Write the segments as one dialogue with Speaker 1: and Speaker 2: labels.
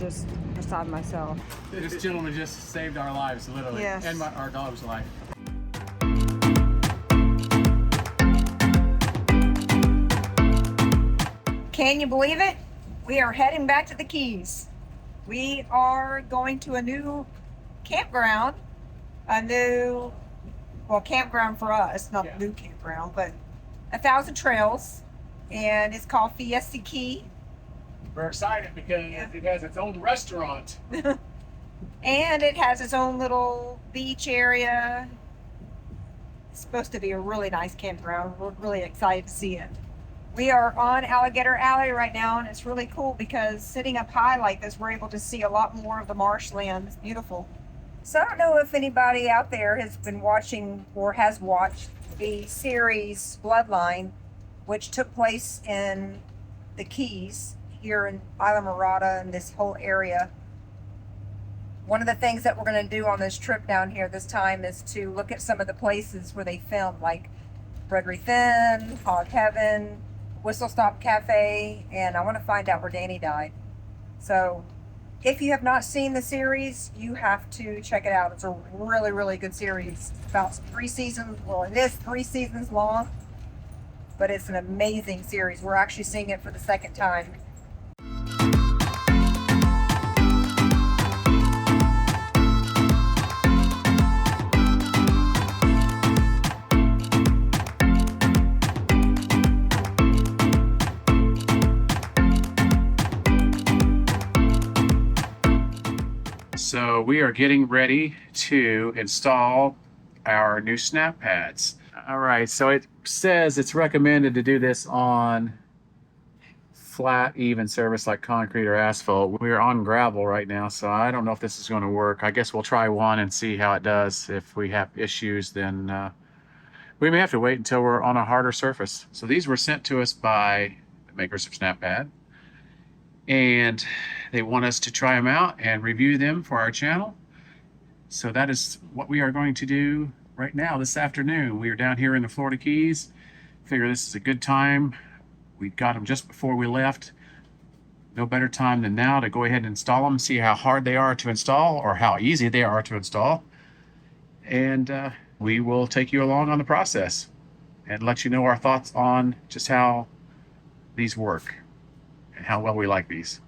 Speaker 1: just beside myself.
Speaker 2: This gentleman just saved our lives, literally,
Speaker 1: yes.
Speaker 2: And our dog's life.
Speaker 1: Can you believe it? We are heading back to the Keys. We are going to a new campground, campground for us, not new campground, but 1,000 trails, and it's called Fiesta Key.
Speaker 2: We're excited because it has its own restaurant.
Speaker 1: And it has its own little beach area. It's supposed to be a really nice campground. We're really excited to see it. We are on Alligator Alley right now, and it's really cool because sitting up high like this, we're able to see a lot more of the marshland. It's beautiful. So I don't know if anybody out there has been watching or has watched the series Bloodline, which took place in the Keys here in Isla Mirada and this whole area. One of the things that we're going to do on this trip down here this time is to look at some of the places where they filmed, like Bread Thin, Hog Heaven, Whistle Stop Cafe, and I want to find out where Danny died. So if you have not seen the series, you have to check it out. It's a really, really good series. It's about 3 seasons. Well, it is 3 seasons long, but it's an amazing series. We're actually seeing it for the second time.
Speaker 2: So we are getting ready to install our new snap pads. All right, so it says it's recommended to do this on flat, even surface like concrete or asphalt. We're on gravel right now, so I don't know if this is going to work. I guess we'll try one and see how it does. If we have issues, then we may have to wait until we're on a harder surface. So these were sent to us by the makers of SnapPad, and they want us to try them out and review them for our channel. So that is what we are going to do right now this afternoon. We are down here in the Florida Keys. Figure this is a good time. We got them just before we left. No better time than now to go ahead and install them, see how hard they are to install or how easy they are to install. And we will take you along on the process and let you know our thoughts on just how these work and how well we like these.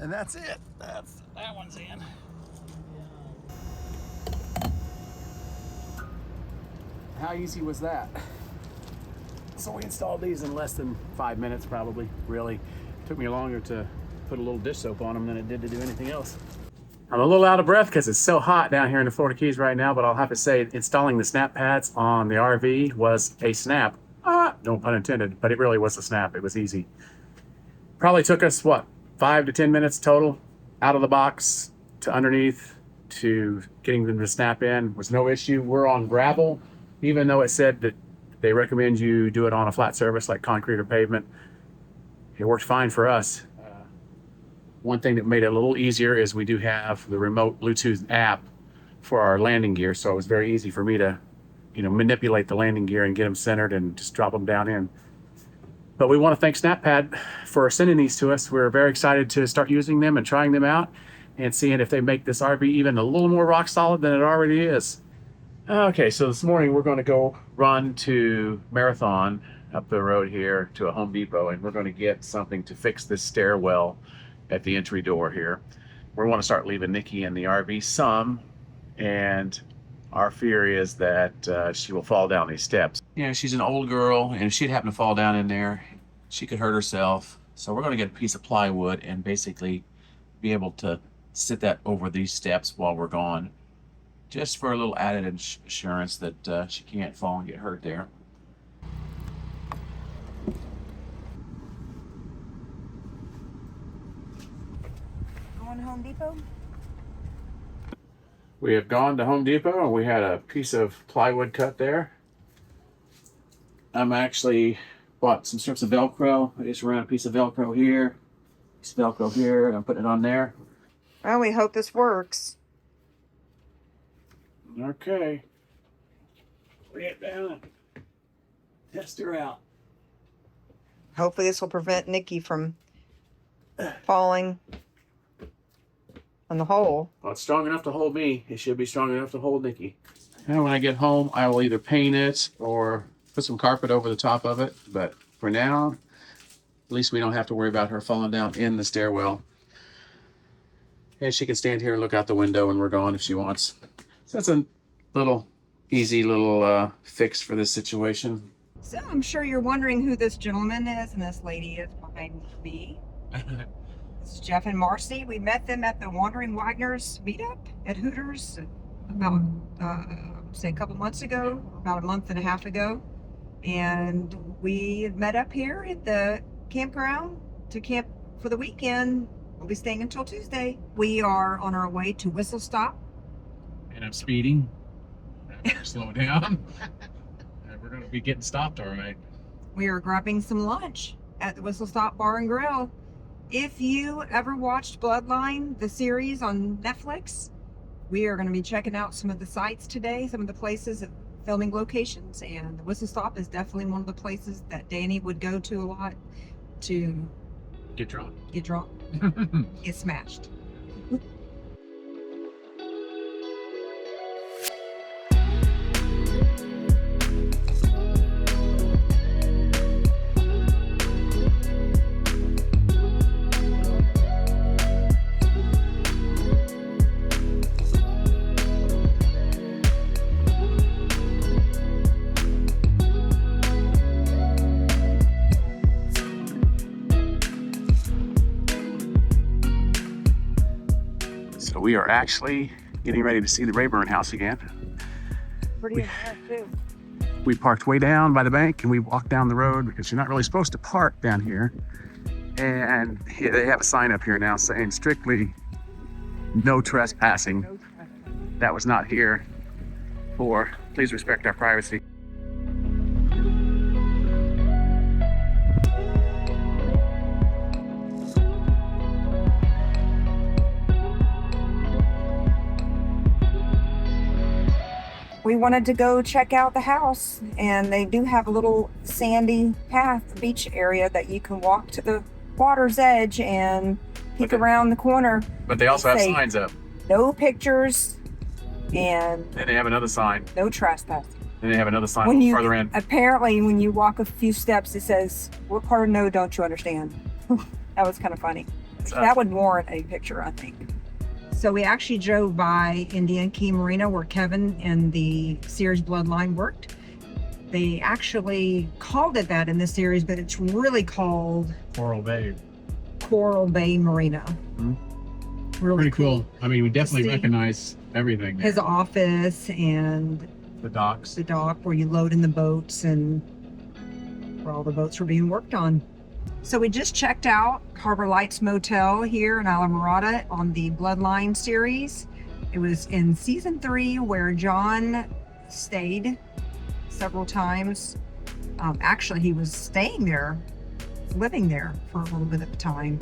Speaker 2: And that's it. That one's in. How easy was that? So we installed these in less than 5 minutes, probably. Really took me longer to put a little dish soap on them than it did to do anything else. I'm a little out of breath because it's so hot down here in the Florida Keys right now, but I'll have to say installing the snap pads on the RV was a snap. No pun intended, but it really was a snap. It was easy. Probably took us, what, 5 to 10 minutes total, out of the box to underneath to getting them to snap in. Was no issue. We're on gravel, even though it said that they recommend you do it on a flat surface like concrete or pavement. It worked fine for us. One thing that made it a little easier is we do have the remote Bluetooth app for our landing gear, so it was very easy for me to, manipulate the landing gear and get them centered and just drop them down in. But we want to thank SnapPad for sending these to us. We're very excited to start using them and trying them out and seeing if they make this RV even a little more rock solid than it already is. Okay, so this morning we're going to go run to Marathon up the road here to a Home Depot, and we're going to get something to fix this stairwell at the entry door here. We want to start leaving Nikki in the RV some, and our fear is that she will fall down these steps. She's an old girl, and if she'd happen to fall down in there, she could hurt herself. So we're going to get a piece of plywood and basically be able to sit that over these steps while we're gone, just for a little added assurance that she can't fall and get hurt there.
Speaker 1: Going to Home Depot?
Speaker 2: We have gone to Home Depot and we had a piece of plywood cut there. I'm actually bought some strips of Velcro. I just ran a piece of Velcro here, and I'm putting it on there.
Speaker 1: Well, we hope this works.
Speaker 2: Okay. Lay it down. Test her out.
Speaker 1: Hopefully this will prevent Nikki from falling on the hole.
Speaker 2: Well, it's strong enough to hold me. It should be strong enough to hold Nikki. And when I get home, I will either paint it or put some carpet over the top of it. But for now, at least we don't have to worry about her falling down in the stairwell. And she can stand here and look out the window when we're gone if she wants. So that's a little easy little fix for this situation.
Speaker 1: So I'm sure you're wondering who this gentleman is and this lady is behind me. This is Jeff and Marcy. We met them at the Wandering Wagner's meetup at Hooters about, say a couple months ago, about a month and a half ago. And we met up here at the campground to camp for the weekend. We'll be staying until Tuesday. We are on our way to Whistle Stop.
Speaker 2: And I'm speeding. Slow down. And we're going to be getting stopped, all right.
Speaker 1: We are grabbing some lunch at the Whistle Stop Bar and Grill. If you ever watched Bloodline, the series on Netflix, we are going to be checking out some of the sites today, some of the places, filming locations, and the Whistle Stop is definitely one of the places that Danny would go to a lot to
Speaker 2: get drunk.
Speaker 1: Get smashed.
Speaker 2: So we are actually getting ready to see the Rayburn house again.
Speaker 1: Pretty nice too.
Speaker 2: We parked way down by the bank and we walked down the road because you're not really supposed to park down here. And they have a sign up here now saying strictly no trespassing. That was not here for please respect our privacy.
Speaker 1: We wanted to go check out the house, and they do have a little sandy path, beach area that you can walk to the water's edge and peek around the corner.
Speaker 2: But they also have signs up.
Speaker 1: No pictures, and
Speaker 2: Then they have another sign.
Speaker 1: no trespassing.
Speaker 2: Then they have another sign further in.
Speaker 1: Apparently, when you walk a few steps, it says, "What part of no don't you understand?" That was kind of funny. That would warrant a picture, I think. So we actually drove by Indian Key Marina where Kevin and the series Bloodline worked. They actually called it that in this series, but it's really called
Speaker 2: Coral Bay.
Speaker 1: Coral Bay Marina.
Speaker 2: Mm-hmm.
Speaker 1: Really
Speaker 2: Pretty cool. I mean, we definitely recognize everything there.
Speaker 1: His office and
Speaker 2: The docks.
Speaker 1: the dock where you load in the boats and where all the boats were being worked on. So we just checked out Harbor Lights Motel here in Alamorada on the Bloodline series. It was in season 3 where John stayed several times. Actually, he was staying there, living there for a little bit of time.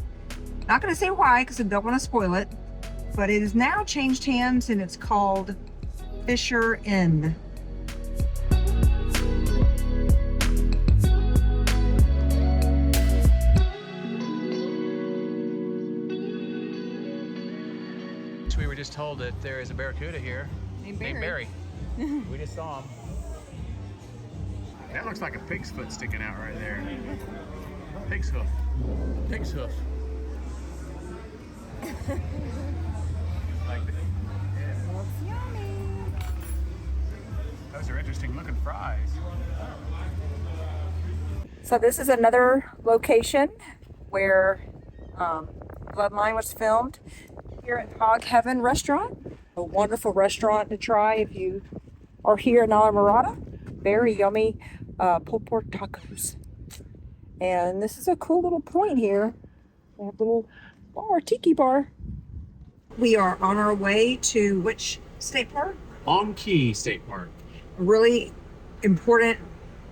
Speaker 1: Not going to say why because I don't want to spoil it, but it has now changed hands and it's called Fisher Inn.
Speaker 2: We were just told that there is a barracuda here named Barry. We just saw him. That looks like a pig's foot sticking out right there. Pig's hoof. Pig's hoof. Like that.
Speaker 1: Yummy.
Speaker 2: Those are interesting looking fries.
Speaker 1: So this is another location where Bloodline was filmed. Here at Hog Heaven Restaurant, a wonderful restaurant to try if you are here in Alamorada. Very yummy pulled pork tacos. And this is a cool little point here. They have a little bar, tiki bar. We are on our way to which state park?
Speaker 2: On Key State Park.
Speaker 1: A really important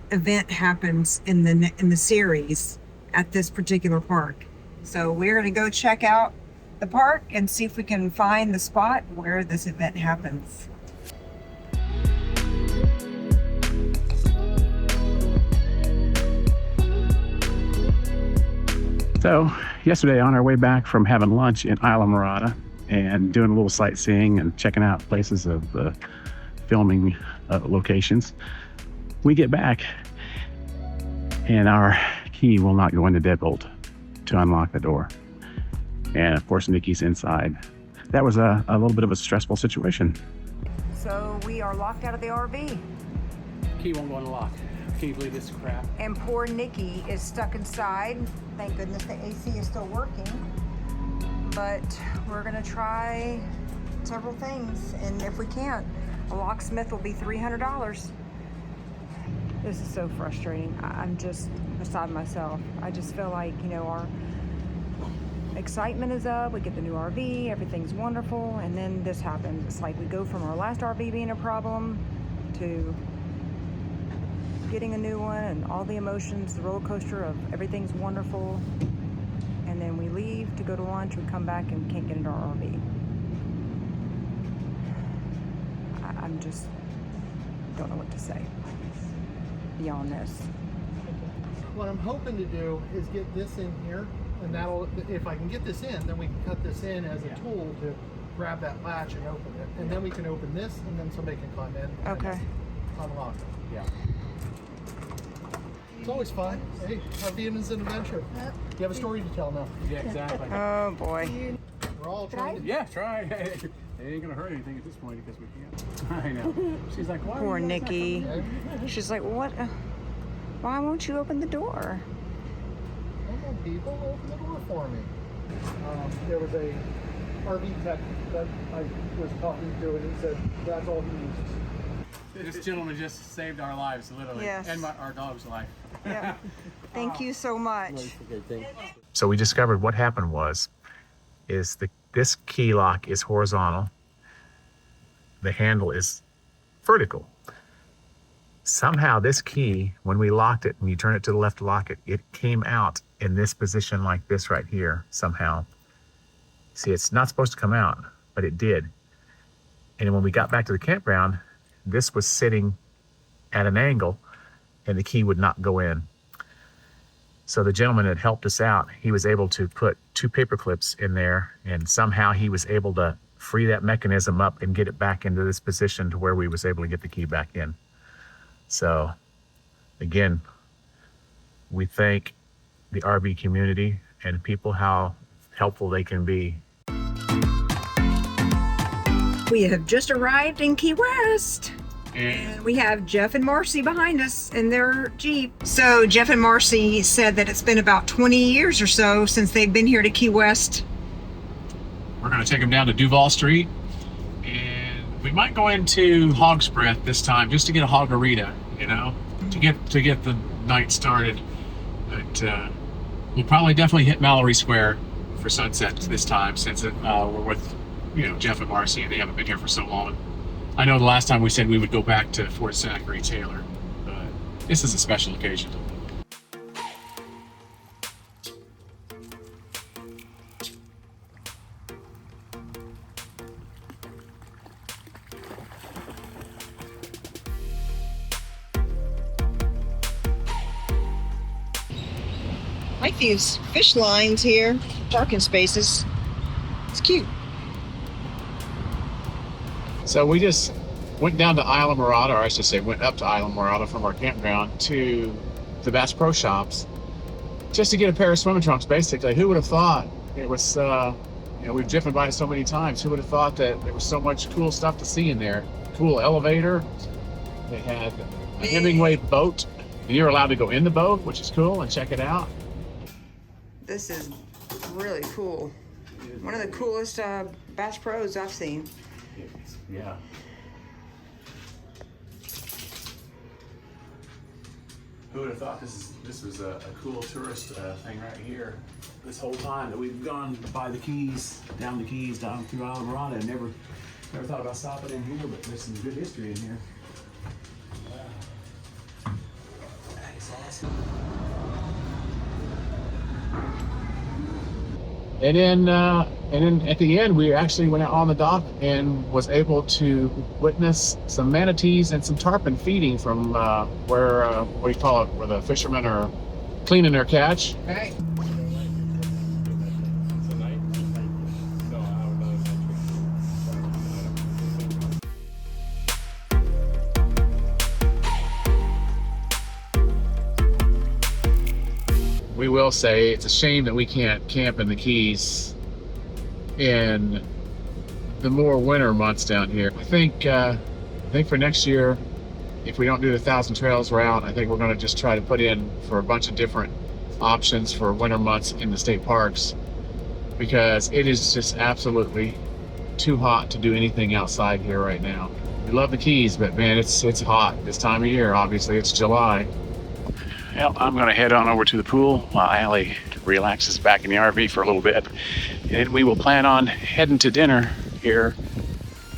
Speaker 1: event happens in the series at this particular park. So we're going to go check out the park and see if we can find the spot where this event happens.
Speaker 2: So yesterday on our way back from having lunch in Isla and doing a little sightseeing and checking out places of the filming locations, we get back and our key will not go into deadbolt to unlock the door. And of course, Nikki's inside. That was a little bit of a stressful situation.
Speaker 1: So we are locked out of the RV.
Speaker 2: Key won't go in the lock. Can you believe this crap?
Speaker 1: And poor Nikki is stuck inside. Thank goodness the AC is still working. But we're gonna try several things. And if we can't, a locksmith will be $300. This is so frustrating. I'm just beside myself. I just feel like, you know, our excitement is up. We get the new RV, everything's wonderful. And then this happens. It's like we go from our last RV being a problem to getting a new one and all the emotions, the roller coaster of everything's wonderful, and then we leave to go to lunch, we come back and can't get into our RV. I'm just don't know what to say beyond this.
Speaker 3: What I'm hoping to do is get this in here, and that'll, if I can get this in, then we can cut this in as a tool to grab that latch and open it, and then we can open this, and then somebody can climb in.
Speaker 1: Okay.
Speaker 3: Unlock it.
Speaker 2: Yeah.
Speaker 3: It's always fun. Hey, RVing is an adventure. You have a story to tell now.
Speaker 2: Yeah, exactly.
Speaker 1: Oh boy.
Speaker 3: We're all trying to.
Speaker 2: Yeah, try. It ain't gonna hurt anything at this point because we can't. I know. She's like, why?
Speaker 1: Poor
Speaker 2: are you guys not
Speaker 1: Nikki.
Speaker 2: coming in?
Speaker 1: She's like, what? Why won't you open the door?
Speaker 3: Come on, people, open the door for me. There was a RV tech that I was talking to, and he said that's all he uses.
Speaker 2: This gentleman just saved our lives, literally,
Speaker 1: Yes.
Speaker 2: and our dog's life.
Speaker 1: Yeah. Thank you so much.
Speaker 4: So we discovered what happened is this key lock is horizontal. The handle is vertical. Somehow this key, when we locked it and you turn it to the left to lock it, it came out in this position like this right here somehow. See, it's not supposed to come out, but it did. And when we got back to the campground, this was sitting at an angle and the key would not go in. So the gentleman that helped us out, he was able to put 2 paper clips in there, and somehow he was able to free that mechanism up and get it back into this position to where we was able to get the key back in. So again, we thank the RV community and people how helpful they can be.
Speaker 1: We have just arrived in Key West. And we have Jeff and Marcy behind us in their Jeep. So Jeff and Marcy said that it's been about 20 years or so since they've been here to Key West.
Speaker 2: We're going to take them down to Duval Street, and we might go into Hog's Breath this time just to get a hogarita, you know, to get the night started. But we'll probably definitely hit Mallory Square for sunset this time, since we're with, you know, Jeff and Marcy, and they haven't been here for so long. I know the last time we said we would go back to Fort Zachary Taylor, but this is a special occasion.
Speaker 1: Like these fish lines here, parking spaces. It's cute.
Speaker 2: So we just went down to Isla Mirada, or I should say went up to Isla Mirada from our campground to the Bass Pro Shops just to get a pair of swimming trunks, basically. Who would have thought? It was, you know, we've driven by it so many times. Who would have thought that there was so much cool stuff to see in there? Cool elevator. They had a Hemingway boat, and you're allowed to go in the boat, which is cool, and check it out.
Speaker 1: This is really cool. One of the coolest Bass Pros I've seen.
Speaker 2: Yeah. Who would have thought this was a cool tourist thing right here? This whole time that we've gone by the Keys, down through Isla Mirada, and never thought about stopping in here, but there's some good history in here. Wow. That is awesome. And then
Speaker 4: And then at the end, we actually went out on the dock and was able to witness some manatees and some tarpon feeding from where, what do you call it, where the fishermen are cleaning their catch.
Speaker 1: Right.
Speaker 4: We will say it's a shame that we can't camp in the Keys in the more winter months down here. I think for next year, if we don't do the 1,000 Trails route, I think we're going to just try to put in for a bunch of different options for winter months in the state parks, because it is just absolutely too hot to do anything outside here right now. We love the Keys, but man, it's hot this time of year. Obviously, it's July. Well, I'm going to head on over to the pool while Allie relaxes back in the RV for a little bit. And we will plan on heading to dinner here,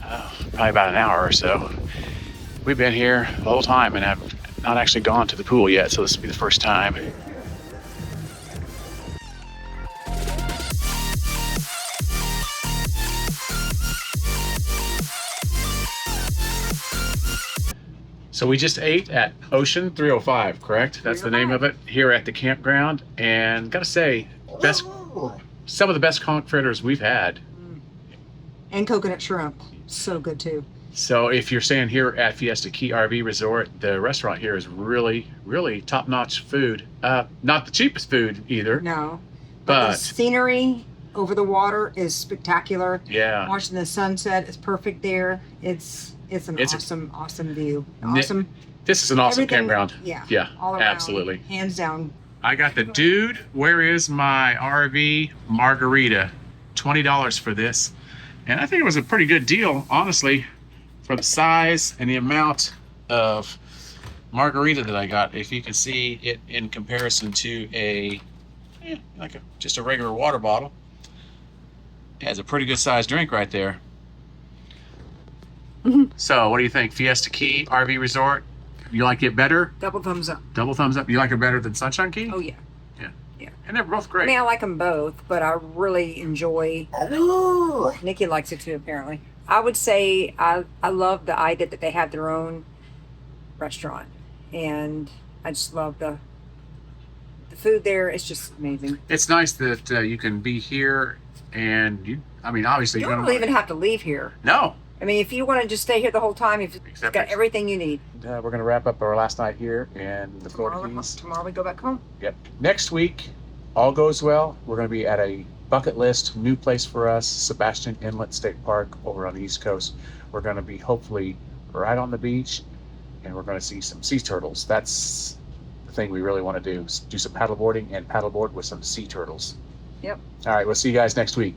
Speaker 4: probably about an hour or so. We've been here the whole time and have not actually gone to the pool yet, so this will be the first time. So we just ate at Ocean 305, correct? That's the name of it, here at the campground. And gotta say, some of the best conch fritters we've had.
Speaker 1: And coconut shrimp. So good too.
Speaker 4: So if you're staying here at Fiesta Key RV Resort, the restaurant here is really, really top-notch food. Not the cheapest food either.
Speaker 1: No.
Speaker 4: But
Speaker 1: the scenery over the water is spectacular.
Speaker 4: Yeah.
Speaker 1: Watching the sunset is perfect there. It's an awesome view. Awesome.
Speaker 4: This is an awesome
Speaker 1: Everything,
Speaker 4: campground.
Speaker 1: Yeah. All around.
Speaker 4: Absolutely.
Speaker 1: Hands down.
Speaker 4: I got the dude, where is my RV margarita? $20 for this. And I think it was a pretty good deal, honestly, for the size and the amount of margarita that I got. If you can see it in comparison to just a regular water bottle. It has a pretty good sized drink right there. So what do you think? Fiesta Key RV Resort? You like it better?
Speaker 1: Double thumbs up.
Speaker 4: Double thumbs up. You like it better than Sunshine Key?
Speaker 1: Oh yeah.
Speaker 4: Yeah. And they're both great.
Speaker 1: I mean, I like them both, but I really enjoy. Nikki likes it too, apparently. I would say I love the idea that they have their own restaurant, and I just love the food there. It's just amazing.
Speaker 4: It's nice that you can be here, and obviously
Speaker 1: You don't really even have to leave here.
Speaker 4: No.
Speaker 1: I mean, if you want to just stay here the whole time, you've got everything you need.
Speaker 4: We're going to wrap up our last night here in the Florida Keys.
Speaker 1: Tomorrow we go back home.
Speaker 4: Yep. Next week, all goes well, we're going to be at a bucket list new place for us, Sebastian Inlet State Park over on the East Coast. We're going to be hopefully right on the beach, and we're going to see some sea turtles. That's the thing we really want to do some paddleboarding and paddleboard with some sea turtles.
Speaker 1: Yep.
Speaker 4: All right, we'll see you guys next week.